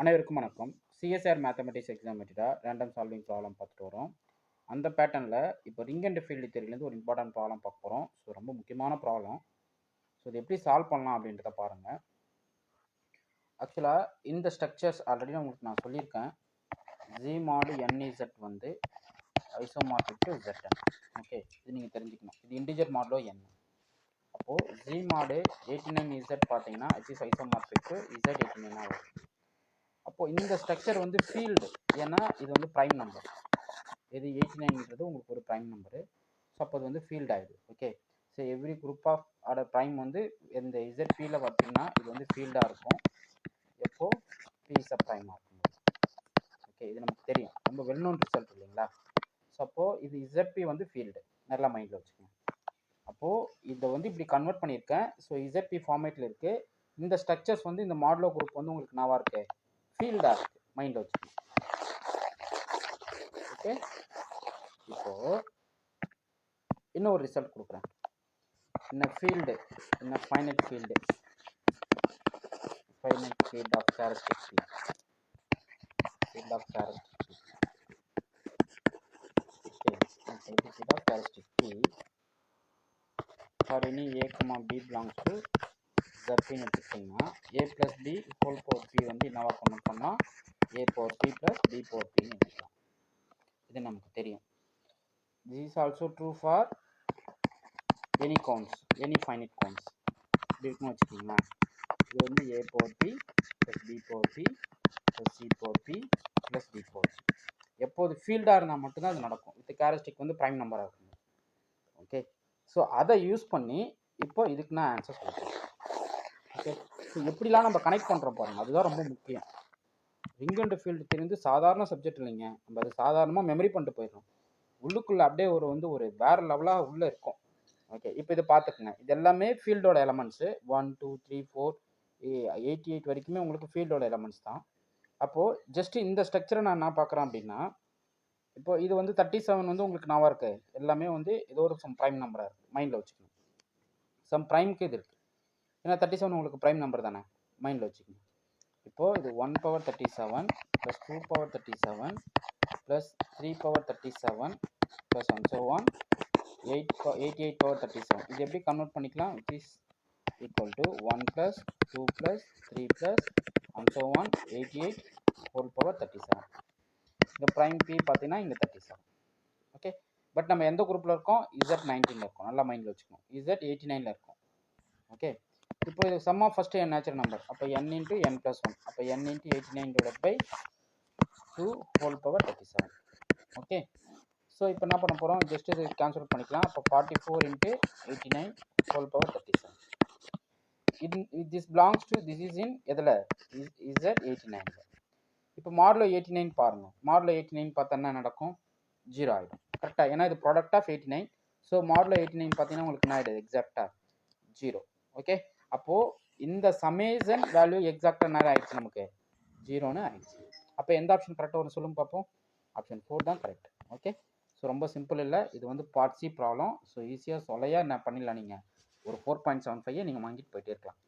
அனைவருக்கும் வணக்கம். CSR mathematics எக்ஸாமினேட்டரா ரேண்டம் சால்விங் ப்ராப்ளம் பார்த்துட்டு வரோம். அந்த பேட்டர்னில் இப்போ ரிங் அண்ட் ஃபீல்டு தியரிலேருந்து ஒரு இம்பார்ட்டன்ட் ப்ராப்ளம் பார்க்க போகிறோம். ஸோ ரொம்ப முக்கியமான ப்ராப்ளம். ஸோ இது எப்படி சால்வ் பண்ணலாம் அப்படின்றத பாருங்கள். ஆக்சுவலாக இந்த ஸ்ட்ரக்சர்ஸ் ஆல்ரெடி உங்களுக்கு நான் சொல்லியிருக்கேன். ஜி மாடு என்இசட் வந்து ஐசோமார்பிக் டு ZN. ஓகே, இது நீங்கள் தெரிஞ்சுக்கணும். இது இன்டிஜர் மாடலோ என். அப்போது ஜி மாடு 89Z பார்த்தீங்கன்னா இஸ் ஐசோமார்பிக் டு Z89 வரும். அப்போது இந்த ஸ்ட்ரக்சர் வந்து ஃபீல்டு, ஏன்னா இது வந்து ப்ரைம் நம்பர். இது 89ன்றது உங்களுக்கு ஒரு ப்ரைம் நம்பரு. ஸோ அப்போ அது வந்து ஃபீல்டு ஆகிடுது. Okay, so every group of ஆட ப்ரைம் வந்து இந்த இசட் ஃபீல்டில் பார்த்தீங்கன்னா இது வந்து ஃபீல்டாக இருக்கும். எப்போ பி இஸ் அ ப்ரைமாக இருக்கும். ஓகே, இது நமக்கு தெரியும், ரொம்ப வெல் நோன் ரிசல்ட் இல்லைங்களா. ஸோ அப்போது இது இசட்பி வந்து ஃபீல்டு, நல்லா மைண்டில் வச்சுக்கோங்க. அப்போது இதை வந்து இப்படி கன்வெர்ட் பண்ணியிருக்கேன். ஸோ இசட்பி ஃபார்மேட்டில் இருக்குது. இந்த ஸ்ட்ரக்சர்ஸ் வந்து இந்த மாடுலோ குரூப் வந்து உங்களுக்கு நாவாக இருக்குது, ஃபீல்டாக இருக்குது, மைண்டில் வச்சுக்கோங்க. ஓகே, இப்போது இன்னொரு ரிசல்ட் கொடுக்குறேன். இந்த ஃபீல்டு, இந்த finite field of characteristic field of characteristic field of characteristic P for any a comma b belongs to Z ன்னு எடுத்துக்கிட்டிங்கன்னா a plus b whole power p வந்து என்னவா கன்வெர்ட் பண்ணால் a power p plus b power p ன்னு எடுத்துக்கலாம். இது நமக்கு தெரியும். This is also true for any counts, any finite counts. இப்படி இருக்குன்னு வச்சுக்கிங்களா. இது வந்து a power p plus b power p plus c power p plus d power p. எப்போது ஃபீல்டாக இருந்தால் மட்டும்தான் அது நடக்கும். வித் கேரக்டரிஸ்டிக் வந்து ப்ரைம் நம்பராக இருக்கும். ஓகே, ஸோ அதை யூஸ் பண்ணி இப்போ இதுக்கு நான் ஆன்சர் சொல்கிறேன். ஓகே, ஸோ எப்படிலாம் நம்ம கனெக்ட் பண்ணுறோம் பாருங்கள், அதுதான் ரொம்ப முக்கியம். ரிங் அண்ட் ஃபீல்டு தெரிந்து சாதாரண சப்ஜெக்ட் இல்லைங்க, நம்ம அது சாதாரணமாக மெமரி பண்ணிட்டு போயிடுறோம். உள்ளுக்குள்ளே அப்படியே வந்து ஒரு வேறு லெவலாக உள்ளே இருக்கும். ஓகே, இப்போ இதை பார்த்துக்குங்க. இது எல்லாமே ஃபீல்டோட எலமெண்ட்ஸு. 1 2 3 4 88 வரைக்குமே உங்களுக்கு ஃபீல்டோட எலமெண்ட்ஸ் தான். அப்போது ஜஸ்ட்டு இந்த ஸ்ட்ரக்சரை நான் என்ன பார்க்குறேன் அப்படின்னா, இப்போ இது வந்து 37 வந்து உங்களுக்கு நாவாக இருக்கு, எல்லாமே வந்து ஏதோ ஒரு சம் ப்ரைம் நம்பராக இருக்குது, மைண்டில் வச்சுக்கணும். சம் ப்ரைம்க்கு இது இருக்குது, ஏன்னா 37 உங்களுக்கு ப்ரைம் நம்பர் தானே, மைண்டில் வச்சுக்கணும். இப்போது இது 1 power 37 plus 2 power 37 plus 3 power 37 plus and so on 88 power 37. இது எப்படி கன்வெர்ட் பண்ணிக்கலாம்? It is equal to 1 plus 2 plus 3 plus and so on 88 whole power 37. இந்த ப்ரைம் பி பார்த்தீங்கன்னா இங்கே 37. ஓகே, பட் நம்ம எந்த குரூப்பில் இருக்கோம்? Z19ல் இருக்கோம், நல்லா மைண்டில் வச்சுக்கணும். Z89ல் இருக்கும். ஓகே, இப்போ இது sum of first n natural number, அப்போ n இன்ட்டு n ப்ளஸ் 1, அப்போ n into 89 divide by 2 whole power 37. Okay, so இப்போ என்ன பண்ண போகிறோம்? ஜஸ்ட் இது கேன்சல் பண்ணிக்கலாம். அப்போ 44 into 89 whole power 37. This belongs to this is in எதில்? Z89. இப்போ மாடலோ 89 பாருங்கள். மாடலோ 89 பார்த்தா என்ன நடக்கும்? 0 ஆகிடும். கரெக்டாக, ஏன்னா இது ப்ராடக்ட் ஆஃப் 89. ஸோ மாடலோ 89 பார்த்தீங்கன்னா உங்களுக்கு என்ன ஆகிடுது? எக்ஸாக்டாக 0. ஓகே, அப்போது இந்த சமேசன் வேல்யூ எக்ஸாக்டாக என்ன ஆகிடுச்சு? நமக்கு 0ன்னு ஆகிடுச்சு. அப்போ எந்த ஆப்ஷன் கரெக்டாக வரும் சொல்லுங்க பார்ப்போம். ஆப்ஷன் 4 தான் கரெக்ட். ஓகே, ஸோ ரொம்ப சிம்பிள் இல்லை, இது வந்து பார்ட் சி ப்ராப்ளம். ஸோ ஈஸியாக சொல்லையாக என்ன பண்ணிடலாம், நீங்கள் ஒரு 4.75 நீங்கள் வாங்கிட்டு போயிட்டே இருக்கலாம்.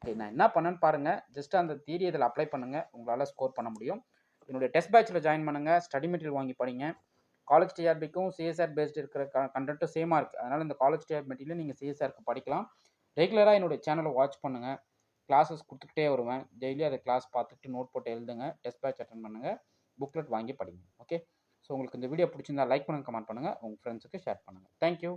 ஓகே, நான் என்ன பண்ணேன்னு பாருங்கள். ஜஸ்ட் அந்த தியரி இதில் அப்ளை பண்ணுங்கள், உங்களால் ஸ்கோர் பண்ண முடியும். என்னுடைய டெஸ்ட் பேட்சில் ஜாயின் பண்ணுங்கள், ஸ்டடி மெட்டீரியல் வாங்கி படிங்க. காலேஜ் டிஆர்பிக்கும் சிஎஸ்ஆர் பேஸ்டு இருக்கிற கண்டென்ட்டும் சேமாக இருக்குது. அதனால் இந்த காலேஜ் டிஆர்பி மெட்டீரியல் நீங்கள் சிஎஸ்ஆருக்கு படிக்கலாம். ரெகுலராக என்னுடைய சேனலை வாட்ச் பண்ணுங்கள். கிளாஸஸ் கொடுத்துக்கிட்டே வருவேன். டெய்லி அதை கிளாஸ் பார்த்துட்டு நோட் போட்டு எழுதுங்க, டெஸ்ட் பேட்ச் அட்டன் பண்ணுங்கள், புக்லெட் வாங்கி படிங்க. ஓகே, ஸோ உங்களுக்கு இந்த வீடியோ பிடிச்சிருந்தா லைக் பண்ணுங்கள், கமெண்ட் பண்ணுங்கள், உங்கள் ஃப்ரெண்ட்ஸுக்கு ஷேர் பண்ணுங்கள். தேங்க்யூ.